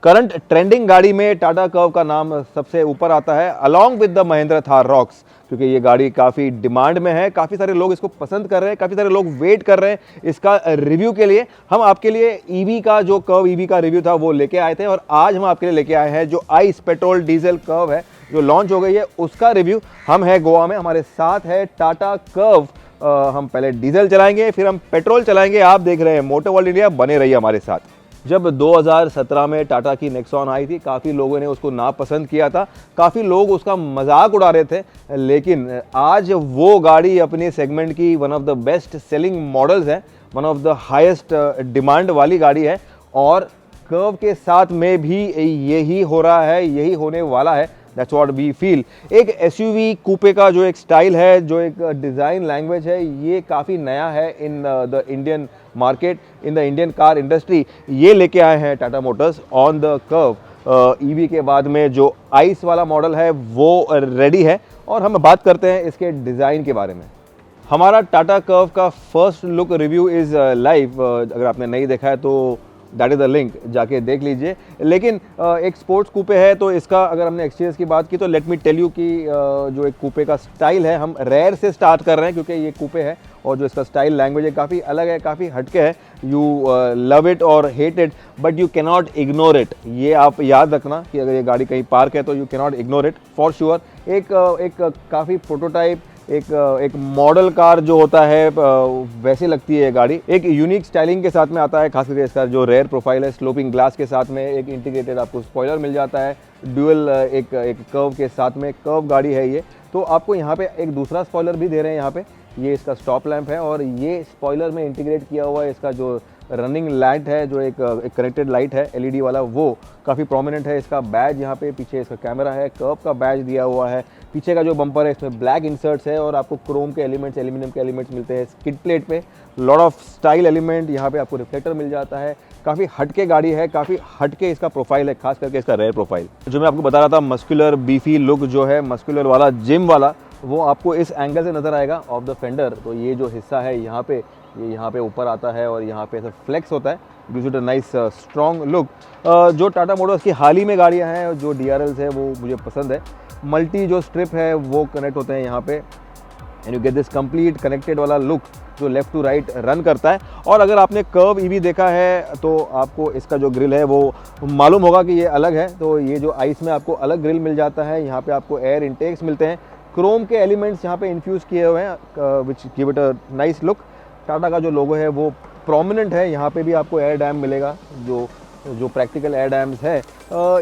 Current trending गाड़ी में Tata curve का नाम सबसे ऊपर आता है along with the Mahindra Thar rocks, क्योंकि ये गाड़ी काफ़ी डिमांड में है, काफ़ी सारे लोग इसको पसंद कर रहे हैं, काफ़ी सारे लोग वेट कर रहे हैं इसका रिव्यू के लिए। हम आपके लिए ईवी का जो कर्व ईवी का रिव्यू था वो लेके आए थे और आज हम आपके लिए लेके आए हैं जो आइस पेट्रोल डीजल कर्व है जो लॉन्च हो गई है उसका रिव्यू। हम है गोवा में, हमारे साथ है टाटा कर्व। हम पहले डीजल चलाएंगे फिर हम पेट्रोल चलाएंगे। आप देख रहे हैं मोटर वर्ल्ड इंडिया, बने रहिए हमारे साथ। जब 2017 में टाटा की नेक्सॉन आई थी, काफ़ी लोगों ने उसको नापसंद किया था, काफ़ी लोग उसका मजाक उड़ा रहे थे, लेकिन आज वो गाड़ी अपने सेगमेंट की one of the best selling models है, one of the highest demand वाली गाड़ी है। और कर्व के साथ में भी यही हो रहा है, यही होने वाला है। That's what we feel. एक एसयूवी कूपे का जो एक स्टाइल है, जो एक डिज़ाइन लैंग्वेज है, ये काफ़ी नया है in the Indian market, in the Indian car industry. ये लेके आए हैं Tata Motors on the curve. EV के बाद में जो आइस वाला मॉडल है वो रेडी है और हम बात करते हैं इसके डिज़ाइन के बारे में। हमारा टाटा कर्व का first look review is live. अगर आपने नहीं देखा है तो दैट इज़ द लिंक, जाके देख लीजिए। लेकिन एक स्पोर्ट्स कूपे है तो इसका अगर हमने एक्सपीरियंस की बात की तो लेट मी टेल यू कि जो एक कूपे का स्टाइल है, हम रेयर से स्टार्ट कर रहे हैं क्योंकि ये कूपे है और जो इसका स्टाइल लैंग्वेज है काफ़ी अलग है, काफ़ी हटके है। यू लव इट और hate it but you cannot ignore it. ये आप याद रखना कि अगर ये गाड़ी कहीं पार्क है तो you cannot ignore it for sure. एक काफ़ी प्रोटोटाइप, एक मॉडल कार जो होता है वैसे लगती है ये गाड़ी। एक यूनिक स्टाइलिंग के साथ में आता है, खास करके इसका जो रेयर प्रोफाइल है, स्लोपिंग ग्लास के साथ में एक इंटीग्रेटेड आपको स्पॉइलर मिल जाता है, ड्यूअल एक कर्व के साथ में कर्व गाड़ी है ये। तो आपको यहाँ पे एक दूसरा स्पॉइलर भी दे रहे हैं, यहाँ पे ये इसका स्टॉप लैंप है और ये स्पॉइलर में इंटीग्रेट किया हुआ है इसका जो रनिंग लाइट है, जो एक कनेक्टेड लाइट है एलईडी वाला, वो काफ़ी प्रोमिनेंट है। इसका बैज यहाँ पे पीछे इसका कैमरा है, कर्व का बैज दिया हुआ है। पीछे का जो बम्पर है इसमें ब्लैक इंसर्ट्स है और आपको क्रोम के एलिमेंट्स, एल्यूमिनियम के एलिमेंट्स मिलते हैं स्किड प्लेट पे। लॉट ऑफ स्टाइल एलिमेंट, यहाँ पे आपको रिफ्लेक्टर मिल जाता है। काफ़ी हटके गाड़ी है, काफ़ी हटके इसका प्रोफाइल है, खास करके इसका रेयर प्रोफाइल। जो मैं आपको बता रहा था, मस्कुलर बीफी लुक जो है, मस्कुलर वाला, जिम वाला, वो आपको इस एंगल से नज़र आएगा ऑफ द फेंडर। तो ये जो हिस्सा है यहाँ पे, ये यहाँ पे ऊपर आता है और यहाँ पे ऐसा फ्लेक्स होता है, gives it a nice strong look. जो टाटा मोटर्स की हाल ही में गाड़ियाँ हैं जो DRLs है वो मुझे पसंद है। मल्टी जो स्ट्रिप है वो कनेक्ट होते हैं यहाँ पे and you get this complete connected वाला लुक जो लेफ्ट टू राइट रन करता है। और अगर आपने कर्व ईवी देखा है तो आपको इसका जो ग्रिल है वो मालूम होगा कि ये अलग है। तो ये जो आइस में आपको अलग ग्रिल मिल जाता है, यहाँ पे आपको एयर इनटेक्स मिलते हैं, क्रोम के एलिमेंट्स यहाँ पे इन्फ्यूज़ किए हुए हैं which give it a nice look. Tata का जो लोगो है वो प्रोमिनेंट है, यहाँ पे भी आपको एयर डैम मिलेगा, जो प्रैक्टिकल एयर डैम्स है।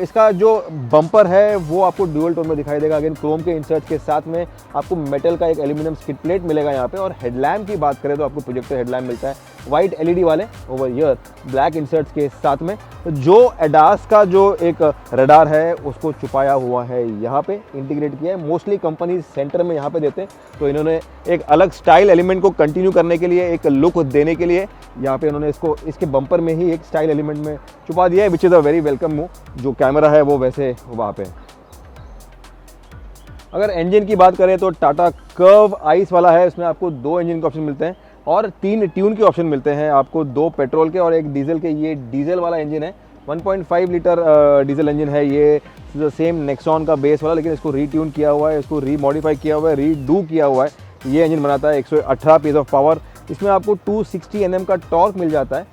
इसका जो बम्पर है वो आपको ड्यूअल टोन में दिखाई देगा, अगेन क्रोम के इंसर्ट के साथ में आपको मेटल का एक एल्यूमिनियम स्किड प्लेट मिलेगा यहाँ पे। और हेडलैम्प की बात करें तो आपको प्रोजेक्टर हेडलैम्प मिलता है, वाइट LED वाले ओवर ईयर, ब्लैक इंसर्ट्स के साथ में। जो एडास का जो एक रडार है उसको छुपाया हुआ है, यहाँ पे इंटीग्रेट किया है। मोस्टली कंपनी सेंटर में यहाँ पे देते हैं, तो इन्होंने एक अलग स्टाइल एलिमेंट को कंटिन्यू करने के लिए, एक लुक देने के लिए यहाँ पे इन्होंने इसको इसके बम्पर में ही एक स्टाइल एलिमेंट में छुपा दिया है, which is a very welcome move. जो कैमरा है वो वैसे वहाँ पे। अगर इंजन की बात करें तो टाटा कर्व आइस वाला है, इसमें आपको 2 इंजन के ऑप्शन मिलते हैं और 3 ट्यून के ऑप्शन मिलते हैं आपको, 2 पेट्रोल के और 1 डीजल के। ये डीजल वाला इंजन है, 1.5 लीटर डीजल इंजन है ये, सेम नेक्सॉन का बेस वाला, लेकिन इसको रीट्यून किया हुआ है, इसको रीमॉडिफाई किया हुआ है, रीडू किया हुआ है। ये इंजन बनाता है 118 पीस ऑफ पावर। इसमें आपको 260 Nm का टॉर्क मिल जाता है।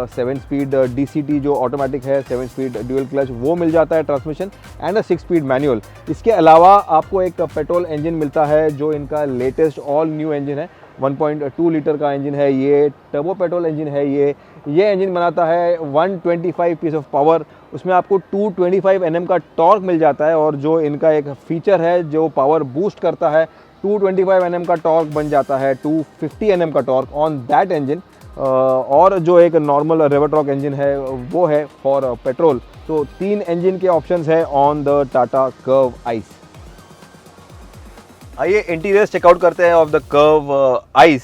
7 स्पीड DCT जो ऑटोमेटिक है, 7 स्पीड ड्यूअल क्लच वो मिल जाता है ट्रांसमिशन एंड 6 स्पीड मैनुअल। इसके अलावा आपको एक पेट्रोल इंजन मिलता है जो इनका लेटेस्ट ऑल न्यू इंजन है, 1.2 लीटर का इंजन है ये, टर्बो पेट्रोल इंजन है ये इंजन बनाता है 125 पीस ऑफ पावर। उसमें आपको 225 Nm का टॉर्क मिल जाता है और जो इनका एक फीचर है जो पावर बूस्ट करता है, 225 Nm का टॉर्क बन जाता है 250 Nm का टॉर्क ऑन दैट इंजन। और जो एक नॉर्मल रेवरटॉक इंजन है वो है फॉर पेट्रोल। तो 3 इंजन के ऑप्शंस है on the Tata curve ice. आइए इंटीरियर चेकआउट करते हैं of the curve ice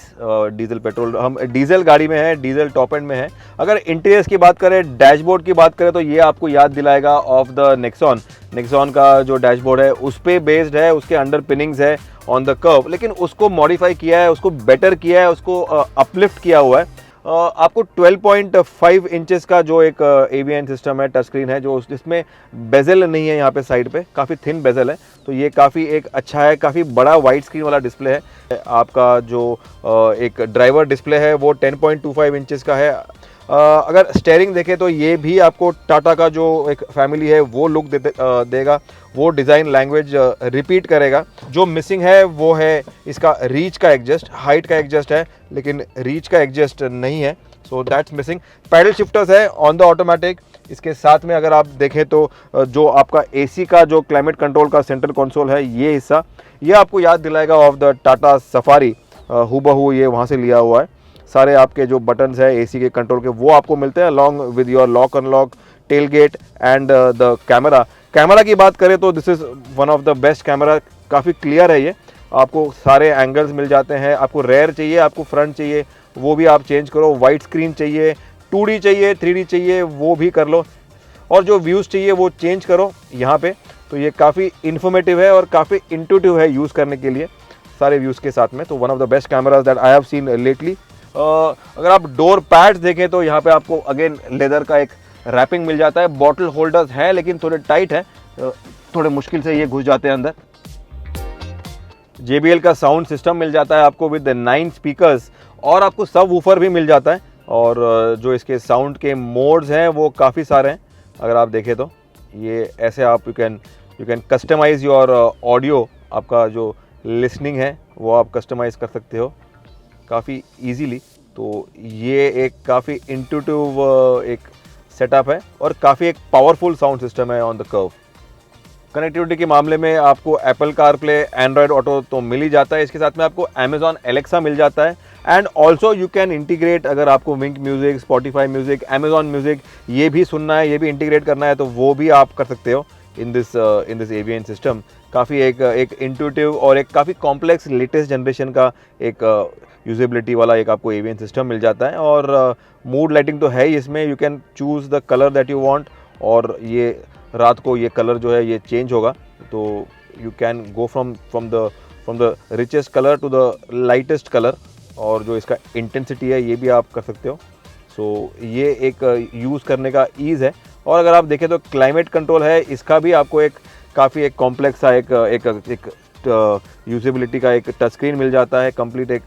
diesel petrol. हम डीजल गाड़ी में है, डीजल टॉप एंड में है। अगर इंटीरियर्स की बात करें, डैशबोर्ड की बात करें तो ये आपको याद दिलाएगा ऑफ द नेक्सॉन का जो डैशबोर्ड है उस पे बेस्ड है, उसके अंडर पिनिंग्स है ऑन द कर्व, लेकिन उसको मॉडिफाई किया है, उसको बेटर किया है, उसको अपलिफ्ट किया हुआ है। आपको 12.5 इंचेस का जो एक AVN सिस्टम है, टच स्क्रीन है, जो जिसमें बेजल नहीं है यहाँ पे साइड पे, काफ़ी थिन बेजल है, तो ये काफ़ी एक अच्छा है, काफ़ी बड़ा वाइड स्क्रीन वाला डिस्प्ले है। आपका जो एक ड्राइवर डिस्प्ले है वो 10.25 इंचेस का है। अगर स्टेयरिंग देखें तो ये भी आपको टाटा का जो एक फैमिली है वो लुक देगा, वो डिज़ाइन लैंग्वेज रिपीट करेगा। जो मिसिंग है वो है इसका रीच का एडजस्ट, हाइट का एडजस्ट है लेकिन रीच का एडजस्ट नहीं है, so that's missing. Paddle shifters है ऑन द ऑटोमेटिक। इसके साथ में अगर आप देखें तो जो आपका AC का जो क्लाइमेट कंट्रोल का सेंट्रल कंसोल है, ये हिस्सा ये आपको याद दिलाएगा ऑफ द टाटा सफारी, हूबहू ये वहाँ से लिया हुआ है। सारे आपके जो बटन्स है AC के कंट्रोल के वो आपको मिलते हैं along with your lock unlock, tailgate and the camera की बात करें तो this is one of the best camera. काफ़ी क्लियर है ये, आपको सारे एंगल्स मिल जाते हैं। आपको रेयर चाहिए, आपको फ्रंट चाहिए, वो भी आप चेंज करो। वाइड स्क्रीन चाहिए, 2D चाहिए, 3D चाहिए, वो भी कर लो। और जो व्यूज़ चाहिए वो चेंज करो यहाँ पे। तो ये काफ़ी इन्फॉर्मेटिव है और काफ़ी इंट्यूटिव है यूज़ करने के लिए सारे व्यूज़ के साथ में। तो one of the best cameras that I have seen lately. अगर आप डोर पैड्स देखें तो यहाँ पे आपको अगेन लेदर का एक रैपिंग मिल जाता है। बॉटल होल्डर्स हैं लेकिन थोड़े टाइट है, थोड़े मुश्किल से ये घुस जाते हैं अंदर। JBL का साउंड सिस्टम मिल जाता है आपको विद 9 स्पीकर्स, और आपको सब वूफर भी मिल जाता है। और जो इसके साउंड के मोड्स हैं वो काफ़ी सारे हैं। अगर आप देखें तो ये ऐसे आप you can customise your audio. आपका जो लिसनिंग है वो आप कस्टमाइज़ कर सकते हो काफ़ी इजीली। तो ये एक काफ़ी इंट्यूटिव एक सेटअप है और काफ़ी एक पावरफुल साउंड सिस्टम है ऑन द कर्व। कनेक्टिविटी के मामले में आपको एप्पल कारप्ले, एंड्रॉयड ऑटो तो मिल ही जाता है। इसके साथ में आपको अमेजॉन एलेक्सा मिल जाता है and also you can integrate. अगर आपको Wynk music, Spotify music, Amazon music ये भी सुनना है, ये भी इंटीग्रेट करना है तो वो भी आप कर सकते हो इन दिस AVN सिस्टम। काफ़ी एक इंट्यूटिव और एक काफ़ी कॉम्प्लेक्स लेटेस्ट जनरेशन का एक यूजेबिलिटी वाला एक आपको AVN सिस्टम मिल जाता है। और मूड लाइटिंग तो है ही इसमें, you can choose the colour that you want, और ये रात को ये कलर जो है ये चेंज होगा। तो you can go from the richest colour to the lightest colour, और जो इसका इंटेंसिटी है ये भी आप कर सकते हो। सो ये एक यूज़ करने का ईज़ है। और अगर आप देखें तो क्लाइमेट कंट्रोल है, इसका भी आपको एक काफ़ी एक कॉम्प्लेक्स सा एक यूजेबिलिटी का एक टच स्क्रीन मिल जाता है, कंप्लीट एक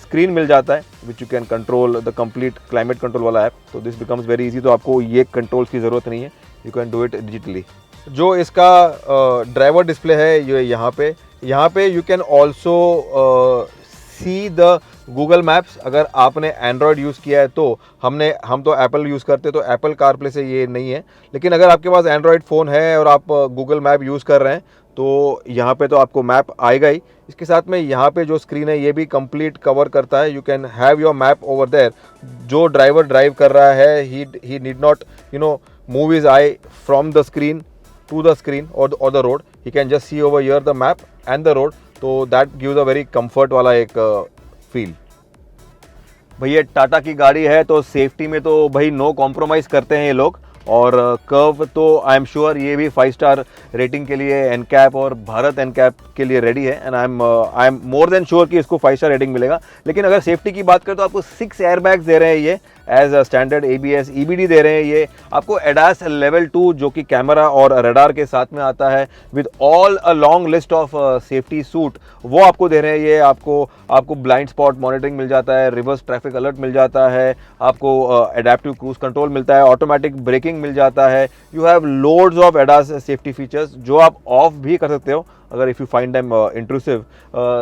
स्क्रीन मिल जाता है which you can control the complete climate control वाला ऐप। तो दिस बिकम्स वेरी इजी। तो आपको ये कंट्रोल्स की ज़रूरत नहीं है, you can do it digitally. जो इसका ड्राइवर डिस्प्ले है ये यहाँ पे you can also see the Google maps. अगर आपने एंड्रॉयड यूज़ किया है तो हम तो एप्पल यूज़ करते हैं तो एप्पल कारप्ले से ये नहीं है, लेकिन अगर आपके पास एंड्रॉयड फ़ोन है और आप गूगल मैप यूज़ कर रहे हैं तो यहाँ पे तो आपको मैप आएगा ही। इसके साथ में यहाँ पे जो स्क्रीन है ये भी कंप्लीट कवर करता है। You can have your map over there. जो ड्राइवर ड्राइव कर रहा है he need not move his eye from the screen to the screen or the road. He can just see over here the map and the road. तो that gives a very comfort वाला एक feel. भैया टाटा की गाड़ी है तो safety में तो भाई नो कॉम्प्रोमाइज़ करते हैं ये लोग। और कर्व तो आई एम श्योर ये भी 5 स्टार रेटिंग के लिए NCAP और भारत NCAP के लिए रेडी है। And I am more than sure कि इसको 5 स्टार रेटिंग मिलेगा। लेकिन अगर सेफ्टी की बात करें तो आपको 6 एयरबैग्स दे रहे हैं ये as a standard, ABS EBD दे रहे हैं ये आपको। ADAS लेवल 2 जो कि कैमरा और रडार के साथ में आता है with all a long list of safety suit, वो आपको दे रहे हैं ये। आपको ब्लाइंड स्पॉट मॉनिटरिंग मिल जाता है, रिवर्स ट्रैफिक अलर्ट मिल जाता है, आपको एडेप्टिव क्रूज कंट्रोल मिलता है, ऑटोमेटिक ब्रेकिंग मिल जाता है। You have loads of ADAS safety features जो आप ऑफ भी कर सकते हो अगर if you find them intrusive.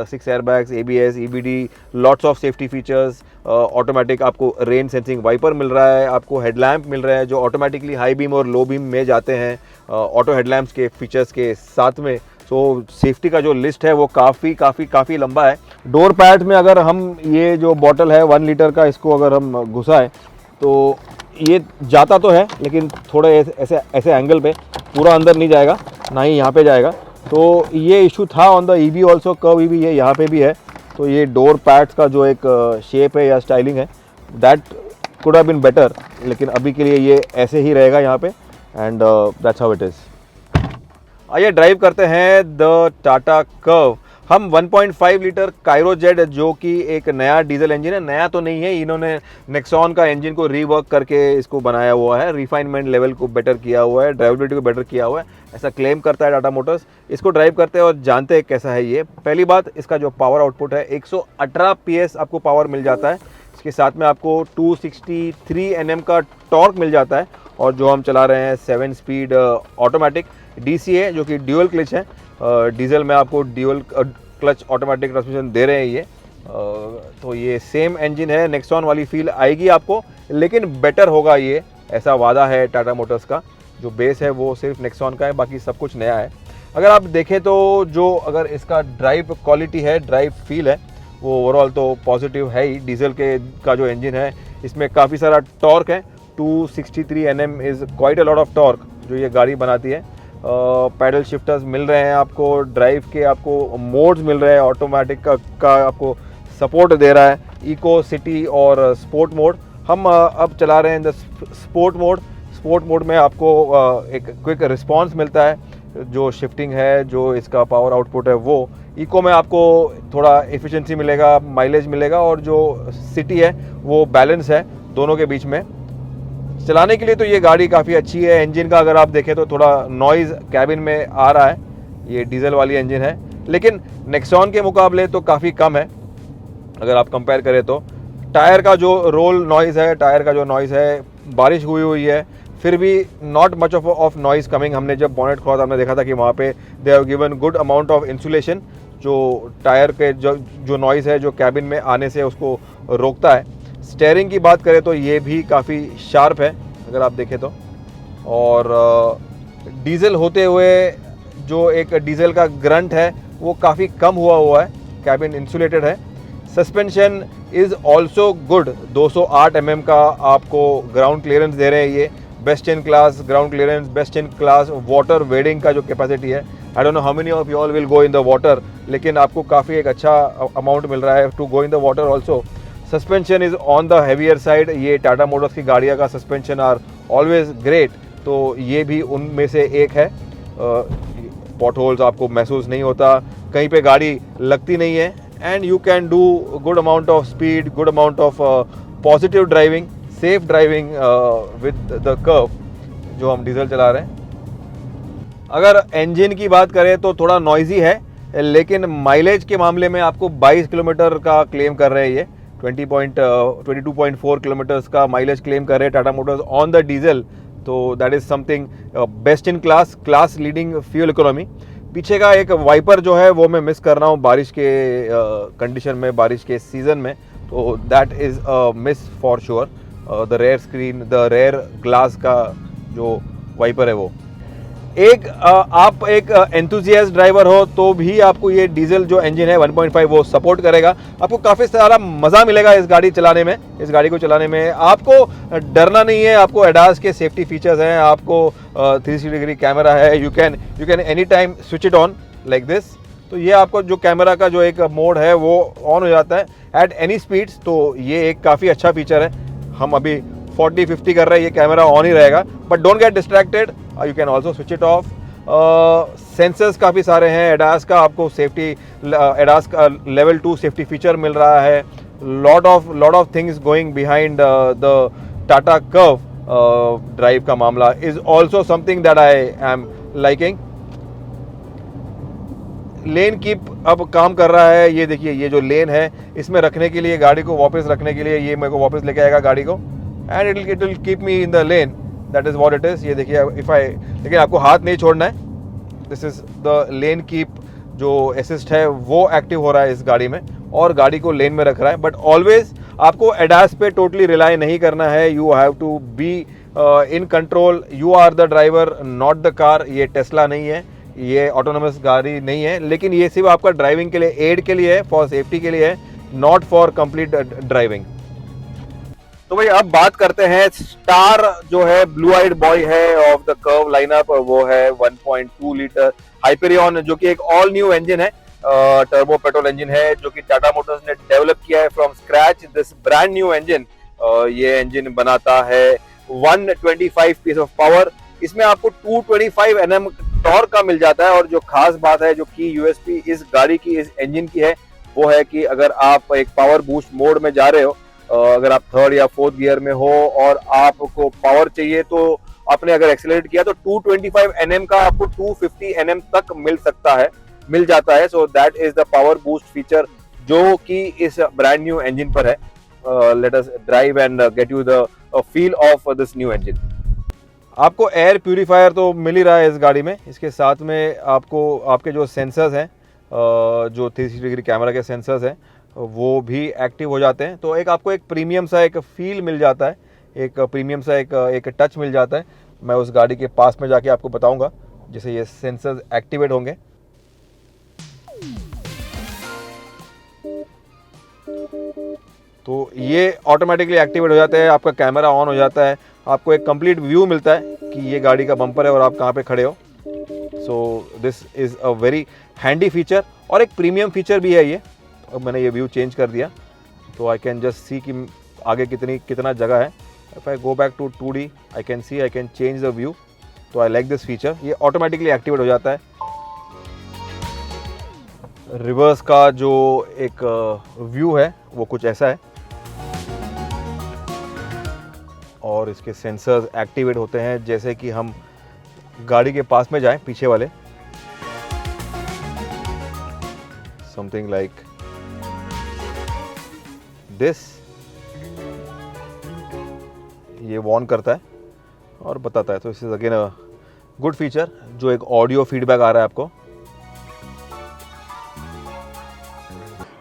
6 airbags, ABS EBD, lots of safety features, automatic आपको रेन सेंसिंग वाइपर मिल रहा है, आपको हेडलैम्प मिल रहा है जो ऑटोमेटिकली हाई बीम और लो बीम में जाते हैं ऑटो हेडलैम्प्स के फीचर्स के साथ में। सो सेफ्टी का जो लिस्ट है वो काफ़ी लंबा है। डोर पैड में अगर हम ये जो बॉटल है 1 लीटर का, इसको अगर हम घुसाएं तो ये जाता तो है लेकिन थोड़े ऐसे एंगल पे पूरा अंदर नहीं जाएगा, ना ही यहाँ पे जाएगा। तो ये इशू था on the EV also, curve EV ये यहाँ पे भी है। तो ये डोर पैड्स का जो एक शेप है या स्टाइलिंग है that could have been better, लेकिन अभी के लिए ये ऐसे ही रहेगा यहाँ पे and that's how it is. आइए ड्राइव करते हैं द टाटा कर्व। हम 1.5 लीटर कायरोजेट, जो कि एक नया डीजल इंजन है, नया तो नहीं है, इन्होंने नेक्सॉन का इंजन को रीवर्क करके इसको बनाया हुआ है, रिफाइनमेंट लेवल को बेटर किया हुआ है, ड्राइवेबिलिटी को बेटर किया हुआ है, ऐसा क्लेम करता है टाटा मोटर्स। इसको ड्राइव करते हैं और जानते हैं कैसा है ये। पहली बात, इसका जो पावर आउटपुट है 118 PS आपको पावर मिल जाता है। इसके साथ में आपको 263 Nm का टॉर्क मिल जाता है। और जो हम चला रहे हैं 7 स्पीड ऑटोमेटिक DC है, जो कि ड्यूअल क्लच है। डीजल में आपको ड्यूअल क्लच ऑटोमेटिक ट्रांसमिशन दे रहे हैं ये। तो ये सेम इंजन है, नेक्सॉन वाली फील आएगी आपको, लेकिन बेटर होगा ये, ऐसा वादा है टाटा मोटर्स का। जो बेस है वो सिर्फ नेक्सॉन का है, बाकी सब कुछ नया है। अगर आप देखें तो जो अगर इसका ड्राइव क्वालिटी है, ड्राइव फील है, वो ओवरऑल तो पॉजिटिव है ही। डीजल के का जो इंजन है इसमें काफ़ी सारा टॉर्क है, 263 Nm is quite a lot of torque जो ये गाड़ी बनाती है। पैडल शिफ्टर्स मिल रहे हैं आपको, ड्राइव के आपको मोड्स मिल रहे हैं, ऑटोमेटिक का आपको सपोर्ट दे रहा है, इको, सिटी और स्पोर्ट मोड। हम अब चला रहे हैं the sport mode. Sport mode में आपको एक क्विक रिस्पांस मिलता है, जो शिफ्टिंग है, जो इसका पावर आउटपुट है वो। इको में आपको थोड़ा एफिशिएंसी मिलेगा, माइलेज मिलेगा, और जो सिटी है वो बैलेंस है दोनों के बीच में। चलाने के लिए तो ये गाड़ी काफ़ी अच्छी है। इंजन का अगर आप देखें तो थोड़ा नॉइज़ कैबिन में आ रहा है, ये डीजल वाली इंजन है, लेकिन नेक्सॉन के मुकाबले तो काफ़ी कम है अगर आप कंपेयर करें तो। टायर का जो रोल नॉइज़ है, टायर का जो नॉइज़ है, बारिश हुई है फिर भी not much of noise coming. हमने जब बॉनेट खोला था हमने देखा था कि वहाँ पे they have given good amount of insulation, जो टायर के जो नॉइज़ है जो कैबिन में आने से उसको रोकता है। स्टेयरिंग की बात करें तो ये भी काफ़ी शार्प है अगर आप देखें तो। और डीजल होते हुए जो एक डीजल का ग्रंट है वो काफ़ी कम हुआ है, कैबिन इंसुलेटेड है। Suspension is also good, 208 mm का आपको ग्राउंड क्लियरेंस दे रहे हैं ये। Best in class ground clearance, best in class water wading का जो कैपेसिटी है। I don't know how many of you all will go in the water, लेकिन आपको काफ़ी एक अच्छा अमाउंट मिल रहा है to go in the water also. Suspension is on the heavier side. ये टाटा मोटर्स की गाड़ियाँ का सस्पेंशन आर ऑलवेज ग्रेट, तो ये भी उनमें से एक है। पॉट होल्स आपको महसूस नहीं होता, कहीं पे गाड़ी लगती नहीं है, and you can do good amount of speed, good amount of positive driving, safe driving with the curve जो हम डीजल चला रहे हैं। अगर इंजन की बात करें तो थोड़ा नॉइजी है, लेकिन माइलेज के मामले में आपको 22 किलोमीटर का क्लेम कर रहे हैं ये। 22.4 किलोमीटर्स का माइलेज क्लेम कर रहे हैं Tata Motors on the diesel, तो that is something best in class leading fuel economy. पीछे का एक वाइपर जो है वो मैं मिस कर रहा हूँ बारिश के कंडीशन में, बारिश के सीज़न में, तो that is miss for sure. The rear screen, the rear glass का जो वाइपर है वो। आप एक एंथुजियास्ट ड्राइवर हो तो भी आपको ये डीजल जो इंजन है 1.5 वो सपोर्ट करेगा। आपको काफ़ी सारा मज़ा मिलेगा इस गाड़ी चलाने में। इस गाड़ी को चलाने में आपको डरना नहीं है, आपको एडास के सेफ्टी फीचर्स हैं, आपको 360 डिग्री कैमरा है, you can any time switch it on like this. तो ये आपको जो कैमरा का जो एक मोड है वो ऑन हो जाता है एट एनी स्पीड्स, तो ये एक काफ़ी अच्छा फीचर है। हम अभी 40-50 कर रहे हैं, ये कैमरा ऑन ही रहेगा, but don't get distracted, you can also switch it of. Sensors काफ़ी सारे हैं, एडास का आपको सेफ्टी, एडास का लेवल 2 सेफ्टी फीचर मिल रहा है। Lot of things going behind the Tata curve. Drive का मामला is also something that I am liking. Lane keep अब काम कर रहा है, ये देखिए ये जो लेन है इसमें रखने के लिए, गाड़ी को वापस रखने के लिए ये मेरे को वापस लेके आएगा गाड़ी को, and it will keep me in the lane, that is what it is. ये देखिए लेकिन आपको हाथ नहीं छोड़ना है। This is the lane keep जो असिस्ट है वो एक्टिव हो रहा है इस गाड़ी में और गाड़ी को लेन में रख रहा है। बट ऑलवेज आपको एडास पे टोटली रिलाई नहीं करना है, you have to be in control, you are the driver not the car. ये टेस्ला नहीं है, ये ऑटोनोमस गाड़ी नहीं है, लेकिन ये सिर्फ आपका ड्राइविंग के लिए, एड के लिए है, फॉर सेफ्टी के लिए है, नॉट फॉर कंप्लीट ड्राइविंग। तो भाई अब बात करते हैं, स्टार जो है ब्लू आइड बॉय है ऑफ द कर्व लाइनअप, वो है 1.2 लीटर हाइपेरियन, जो कि एक ऑल न्यू इंजन है, टर्बो पेट्रोल इंजन है, जो कि टाटा मोटर्स ने डेवलप किया है from scratch. This brand new engine, ये इंजन बनाता है 125 पीस ऑफ पावर। इसमें आपको 225 Nm टॉर्क का मिल जाता है। और जो खास बात है, जो की यूएसपी इस गाड़ी की, इस इंजन की है, वो है कि अगर आप एक पावर बूस्ट मोड में जा रहे हो, अगर आप थर्ड या फोर्थ गियर में हो और आपको पावर चाहिए, तो आपने अगर एक्सीलरेट किया तो 225 Nm का आपको 250 Nm तक मिल जाता है। So that is the power boost feature जो कि इस ब्रांड न्यू इंजन पर है। Let us drive and get you the feel of this new engine. आपको एयर प्यूरीफायर तो मिल ही रहा है इस गाड़ी में। इसके साथ में आपको आपके जो सेंसर्स हैं, जो 360 डिग्री कैमरा के सेंसर्स हैं, वो भी एक्टिव हो जाते हैं। तो एक आपको एक प्रीमियम सा एक फील मिल जाता है, एक प्रीमियम सा एक टच मिल जाता है। मैं उस गाड़ी के पास में जाके आपको बताऊंगा जैसे ये सेंसर्स एक्टिवेट होंगे। तो ये ऑटोमेटिकली एक्टिवेट हो जाते हैं, आपका कैमरा ऑन हो जाता है, आपको एक कंप्लीट व्यू मिलता है कि ये गाड़ी का बम्पर है और आप कहाँ पे खड़े हो। So this is a very handy feature और एक प्रीमियम फीचर भी है ये। अब मैंने ये व्यू चेंज कर दिया तो आई कैन जस्ट सी कि आगे कितना जगह है। If I go back to 2D I can change the view. तो आई लाइक दिस फीचर, ये ऑटोमेटिकली एक्टिवेट हो जाता है। रिवर्स का जो एक व्यू है वो कुछ ऐसा है और इसके सेंसर्स एक्टिवेट होते हैं जैसे कि हम गाड़ी के पास में जाएं, पीछे वाले, समथिंग लाइक दिस। ये वार्न करता है और बताता है। तो this is again a good feature. जो एक ऑडियो फीडबैक आ रहा है आपको।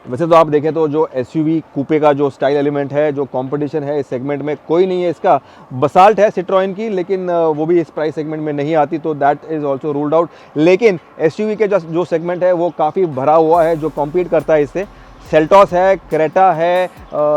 वैसे तो आप देखें तो जो एसयूवी कूपे का जो स्टाइल एलिमेंट है, जो कंपटीशन है इस सेगमेंट में कोई नहीं है इसका। बसाल्ट है सिट्रोइन की, लेकिन वो भी इस प्राइस सेगमेंट में नहीं आती, तो that is also ruled out. लेकिन एसयूवी के जो सेगमेंट है वो काफ़ी भरा हुआ है, जो कॉम्पीट करता है इससे। सेल्टॉस है, क्रेटा है,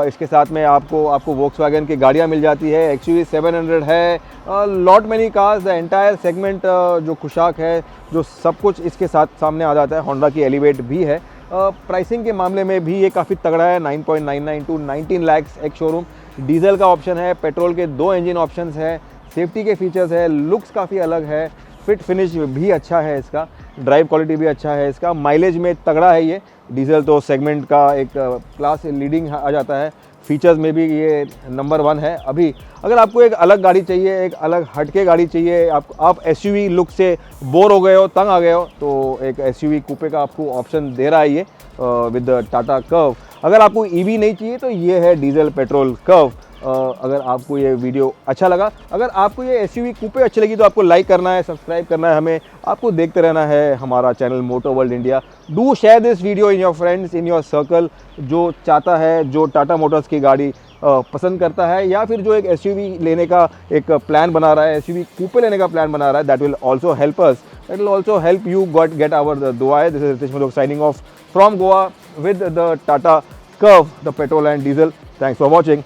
इसके साथ में आपको वोक्सवैगन की गाड़ियाँ मिल जाती है, XUV 700 है, lot many cars. The entire segment जो खुशाक है, जो सब कुछ इसके साथ सामने आ जाता है। होंडा की एलिवेट भी है। प्राइसिंग के मामले में भी ये काफ़ी तगड़ा है, 9.99 टू 19 लाख एक शोरूम। डीजल का ऑप्शन है, पेट्रोल के 2 इंजन ऑप्शंस है, सेफ्टी के फीचर्स है, लुक्स काफ़ी अलग है, फिट फिनिश भी अच्छा है इसका, ड्राइव क्वालिटी भी अच्छा है इसका, माइलेज में तगड़ा है ये। डीजल तो सेगमेंट का एक क्लास लीडिंग आ जाता है, फीचर्स में भी ये नंबर 1 है अभी। अगर आपको एक अलग गाड़ी चाहिए, एक अलग हटके गाड़ी चाहिए, आप एसयूवी लुक से बोर हो गए हो, तंग आ गए हो, तो एक एसयूवी कूपे का आपको ऑप्शन दे रहा है ये विद टाटा कर्व। अगर आपको ईवी नहीं चाहिए तो ये है डीजल पेट्रोल कर्व। अगर आपको ये वीडियो अच्छा लगा, अगर आपको ये एसयूवी कूपे अच्छी लगी तो आपको लाइक करना है, सब्सक्राइब करना है हमें, आपको देखते रहना है हमारा channel motor world India. Do share this video in your friends, in your circle, जो चाहता है, जो टाटा मोटर्स की गाड़ी पसंद करता है या फिर जो एक एसयूवी लेने का एक प्लान बना रहा है, एसयूवी कूपे लेने का प्लान बना रहा है, that will also help us, that will also help you get our दुआ। दिस इज रितेश मलोक signing off from Goa with the Tata Curve, the petrol and diesel. Thanks for watching.